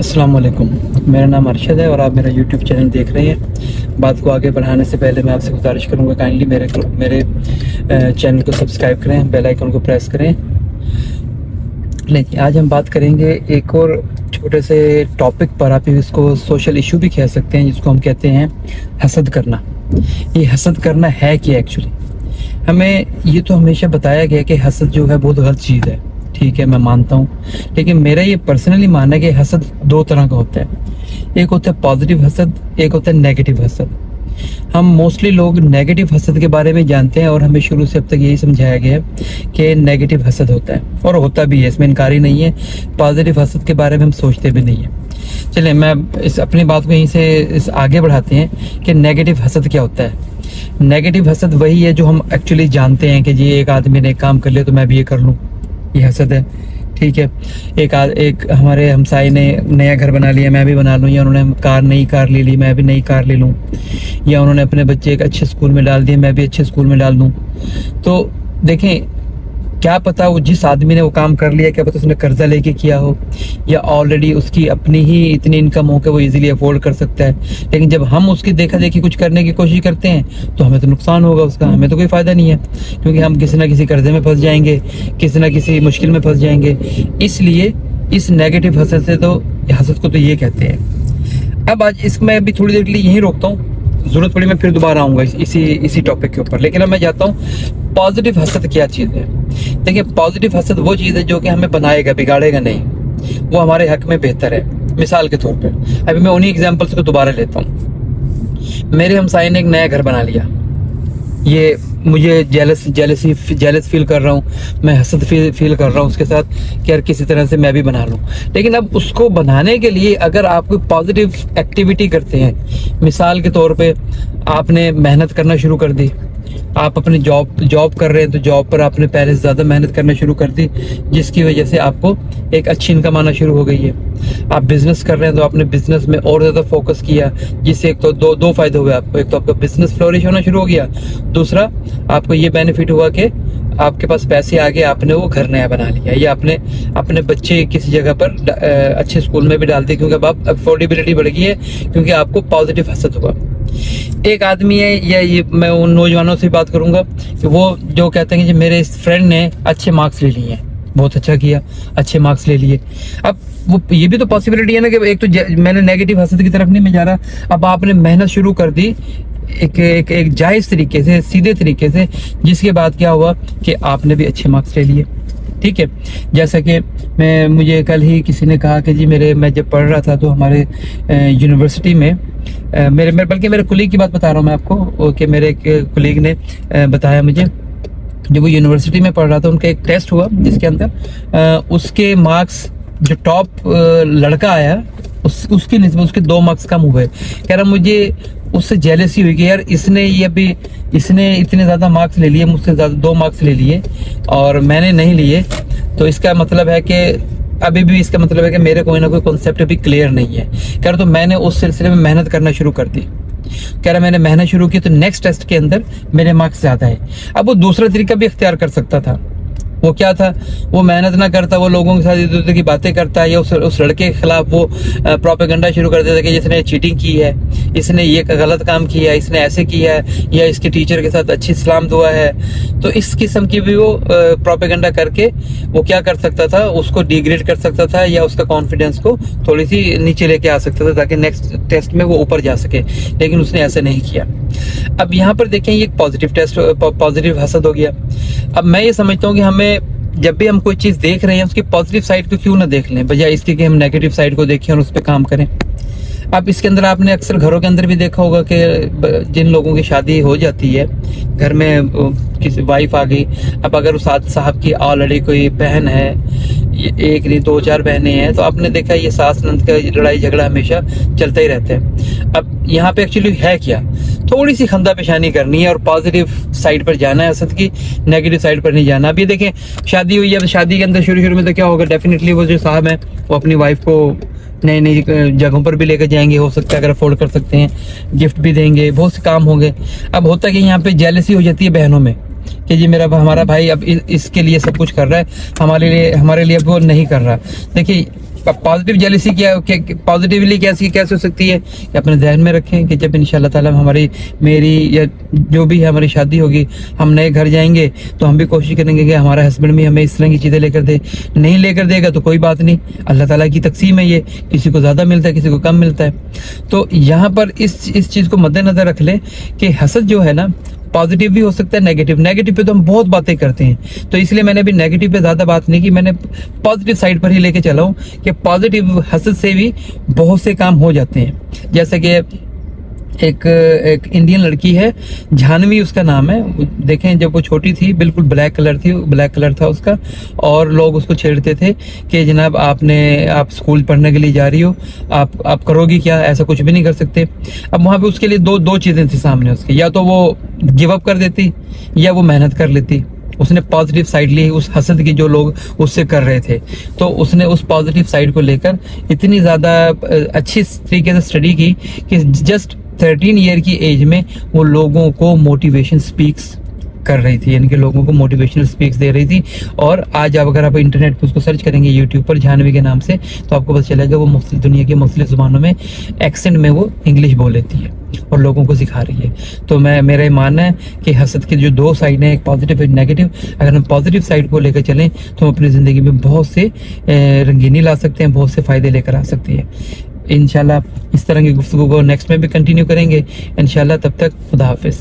अस्सलाम वालेकुम। मेरा नाम अरशद है और आप मेरा यूट्यूब चैनल देख रहे हैं। बात को आगे बढ़ाने से पहले मैं आपसे गुजारिश करूंगा, काइंडली मेरे चैनल को सब्सक्राइब करें, बेल आइकन को प्रेस करें। लेकिन आज हम बात करेंगे एक और छोटे से टॉपिक पर, आप इसको सोशल इशू भी कह सकते हैं, जिसको हम कहते हैं हसद करना। ये हसद करना है क्या एक्चुअली? हमें ये तो हमेशा बताया गया कि हसद जो है बहुत गलत चीज़ है। ठीक है, मैं मानता हूँ, लेकिन मेरा ये पर्सनली मानना है कि हसद दो तरह का होता है। एक होता है पॉजिटिव हसद, एक होता है नेगेटिव हसद। हम मोस्टली लोग नेगेटिव हसद के बारे में जानते हैं और हमें शुरू से अब तक यही समझाया गया है कि नेगेटिव हसद होता है, और होता भी है, इसमें इनकार ही नहीं है। पॉजिटिव हसद के बारे में हम सोचते भी नहीं है। चलिए, मैं इस अपनी बात को यहीं से आगे बढ़ाते हैं कि नेगेटिव हसद क्या होता है। नेगेटिव हसद वही है जो हम एक्चुअली जानते हैं कि जी एक आदमी ने काम कर लिया तो मैं भी ये कर लूँ, ये हसद है। ठीक है, एक हमारे हमसाए ने नया घर बना लिया, मैं भी बना लूँ, या उन्होंने नई कार ले ली, मैं भी नई कार ले लूँ, या उन्होंने अपने बच्चे एक अच्छे स्कूल में डाल दिए, मैं भी अच्छे स्कूल में डाल दूँ। तो देखें, क्या पता वो जिस आदमी ने वो काम कर लिया, क्या पता उसने कर्जा लेके किया हो, या ऑलरेडी उसकी अपनी ही इतनी इनकम हो कि वो इजीली अफोर्ड कर सकता है। लेकिन जब हम उसकी देखा देखी कुछ करने की कोशिश करते हैं तो हमें तो नुकसान होगा उसका, हमें तो कोई फ़ायदा नहीं है, क्योंकि हम किसी ना किसी कर्जे में फंस जाएंगे, किसी ना किसी मुश्किल में फंस जाएंगे। इसलिए इस नेगेटिव हसद से तो, हसद को तो ये कहते हैं। अब आज इसमें अभी थोड़ी देर के लिए यहीं रोकता हूँ, ज़रूरत पड़ी मैं फिर दोबारा आऊँगा इसी टॉपिक के ऊपर। लेकिन अब मैं जाता हूँ पॉजिटिव हसद क्या चीज़ है। देखिए, पॉजिटिव हसद वो चीज़ है जो कि हमें बनाएगा, बिगाड़ेगा नहीं, वो हमारे हक में बेहतर है। मिसाल के तौर पे अभी मैं उन्हीं एग्जांपल्स को दोबारा लेता हूँ। मेरे हमसाये ने एक नया घर बना लिया, ये मुझे जेलस फील कर रहा हूँ, मैं हसद फील कर रहा हूँ उसके साथ कि यार किसी तरह से मैं भी बना लूँ। लेकिन अब उसको बनाने के लिए अगर आप कोई पॉजिटिव एक्टिविटी करते हैं, मिसाल के तौर पे आपने मेहनत करना शुरू कर दी, आप अपनी जॉब कर रहे हैं तो जॉब पर आपने पहले से ज़्यादा मेहनत करना शुरू कर दी, जिसकी वजह से आपको एक अच्छी इनकम आना शुरू हो गई है। आप बिज़नेस कर रहे हैं तो आपने बिज़नेस में और ज़्यादा फोकस किया, जिससे एक तो दो फायदे हुए आपको। एक तो आपका बिज़नेस फ्लोरिश होना शुरू हो गया, दूसरा आपको ये बेनिफिट हुआ कि आपके पास पैसे आ गए, आपने वो घर नया बना लिया, या आपने अपने बच्चे किसी जगह पर अच्छे स्कूल में भी डाल दिए, क्योंकि अब आप अफोर्डेबिलिटी बढ़ गई है, क्योंकि आपको पॉजिटिव हसद हुआ। एक आदमी है, या ये मैं उन नौजवानों से बात करूंगा कि वो जो कहते हैं कि मेरे इस फ्रेंड ने अच्छे मार्क्स ले लिए हैं, बहुत अच्छा किया, अच्छे मार्क्स ले लिए। अब वो ये भी तो पॉसिबिलिटी है ना कि एक तो मैंने नेगेटिव हसद की तरफ नहीं मैं जा रहा, अब आपने मेहनत शुरू कर दी एक जायज़ तरीके से, सीधे तरीके से, जिसके बाद क्या हुआ कि आपने भी अच्छे मार्क्स ले लिए। ठीक है, जैसा कि मुझे कल ही किसी ने कहा कि जी मैं जब पढ़ रहा था तो हमारे यूनिवर्सिटी में बल्कि मेरे कुलीग की बात बता रहा हूँ मैं आपको, कि मेरे एक कुलीग ने बताया मुझे, जब वो यूनिवर्सिटी में पढ़ रहा था उनका एक टेस्ट हुआ जिसके अंदर उसके मार्क्स, जो टॉप लड़का आया उसकी निस्बत उसके 2 मार्क्स कम हुए। कह रहा मुझे उससे जेलसी हुई कि यार इसने इतने ज़्यादा मार्क्स ले लिए, मुझसे ज़्यादा 2 मार्क्स ले लिए और मैंने नहीं लिए, तो इसका मतलब है कि अभी भी इसका मतलब है कि मेरे कोई ना कोई कॉन्सेप्ट अभी क्लियर नहीं है। कह रहा तो मैंने उस सिलसिले में मेहनत करना शुरू कर दी। कह रहा मैंने मेहनत शुरू की तो नेक्स्ट टेस्ट के अंदर मेरे मार्क्स ज़्यादा है। अब वो दूसरा तरीका भी इख्तियार कर सकता था। वो क्या था, वो मेहनत ना करता, वो लोगों के साथ इधर उधर की बातें करता है, या उस लड़के के खिलाफ वो प्रोपेगेंडा शुरू कर देता कि जिसने चीटिंग की है, इसने ये गलत काम किया है, इसने ऐसे किया है, या इसके टीचर के साथ अच्छी सलाम दुआ है। तो इस किस्म की भी वो प्रोपेगेंडा करके वो क्या कर सकता था, उसको डिग्रेड कर सकता था, या उसका कॉन्फिडेंस को थोड़ी सी नीचे लेके आ सकता था, ताकि नेक्स्ट टेस्ट में वो ऊपर जा सके। लेकिन उसने ऐसा नहीं किया। अब यहाँ पर देखें, ये पॉजिटिव हसद हो गया। अब मैं ये समझता हूँ कि हमें जब भी हम कोई चीज़ देख रहे हैं उसकी पॉजिटिव साइड को क्यों ना देख लें, बजाय इसके कि हम नेगेटिव साइड को देखें और उस पर काम करें। अब इसके अंदर आपने अक्सर घरों के अंदर भी देखा होगा कि जिन लोगों की शादी हो जाती है, घर में किसी वाइफ आ गई, अब अगर उस साहब की ऑलरेडी कोई बहन है, एक नहीं 2-4 बहनें हैं, तो आपने देखा ये सास नंद का लड़ाई झगड़ा हमेशा चलता ही रहता है। अब यहाँ पे एक्चुअली है क्या, थोड़ी सी खंदा पेशानी करनी है और पॉजिटिव साइड पर जाना है हसद की, नेगेटिव साइड पर नहीं जाना। अब ये देखें, शादी हुई है, अब शादी के अंदर शुरू में तो क्या होगा, डेफिनेटली वो जो साहब हैं वो अपनी वाइफ को नई नई जगहों पर भी लेकर जाएंगे, हो सकता है अगर अफोर्ड कर सकते हैं, गिफ्ट भी देंगे, बहुत से काम होंगे। अब होता है कि यहाँ पे जेलसी हो जाती है बहनों में कि जी हमारा भाई अब इसके लिए सब कुछ कर रहा है, हमारे लिए अब वो नहीं कर रहा। देखिए, पॉजिटिव जेलिसी क्या पॉजिटिवली कैसे हो सकती है कि अपने ध्यान में रखें कि जब इंशाल्लाह ताला हमारी मेरी या जो भी है हमारी शादी होगी, हम नए घर जाएंगे तो हम भी कोशिश करेंगे कि हमारा हस्बैंड भी हमें इस तरह की चीज़ें लेकर दे। नहीं लेकर देगा तो कोई बात नहीं, अल्लाह ताला की तकसीम है, ये किसी को ज़्यादा मिलता है किसी को कम मिलता है। तो यहाँ पर इस चीज़ को मद्देनज़र रख लें कि हसद जो है ना पॉजिटिव भी हो सकता है, नेगेटिव पे तो हम बहुत बातें करते हैं, तो इसलिए मैंने अभी नेगेटिव पे ज़्यादा बात नहीं की, मैंने पॉजिटिव साइड पर ही लेके चला हूँ कि पॉजिटिव हसद से भी बहुत से काम हो जाते हैं। जैसे कि एक इंडियन लड़की है, जानवी उसका नाम है, देखें जब वो छोटी थी बिल्कुल ब्लैक कलर था उसका, और लोग उसको छेड़ते थे कि जनाब आप स्कूल पढ़ने के लिए जा रही हो, आप करोगी क्या, ऐसा कुछ भी नहीं कर सकते। अब वहाँ पे उसके लिए दो चीज़ें थी सामने उसके, या तो वो गिव अप कर देती या वो मेहनत कर लेती। उसने पॉजिटिव साइड ली उस हसद की जो लोग उससे कर रहे थे, तो उसने उस पॉजिटिव साइड को लेकर इतनी ज़्यादा अच्छी तरीके से स्टडी की कि जस्ट 13 ईयर की एज में वो लोगों को मोटिवेशन स्पीक्स कर रही थी, यानी कि लोगों को मोटिवेशनल स्पीक्स दे रही थी। और आज अगर आप इंटरनेट पर उसको सर्च करेंगे यूट्यूब पर जानवी के नाम से, तो आपको पता चलेगा वो मुख्तलिफ दुनिया के मुख्तलिफ ज़ुबानों में एक्सेंट में वो इंग्लिश बोल लेती है और लोगों को सिखा रही है। तो मेरा ये मानना है कि हसद के जो दो साइड हैं, एक पॉजिटिव एक नेगेटिव, अगर हम पॉजिटिव साइड को लेकर चलें तो हम अपनी ज़िंदगी में बहुत से रंगीनी ला सकते हैं, बहुत से फ़ायदे लेकर आ सकते हैं। इंशाल्लाह इस तरह की गुफ्तगू को नेक्स्ट में भी कंटिन्यू करेंगे इंशाल्लाह। तब तक खुदा हाफिज़।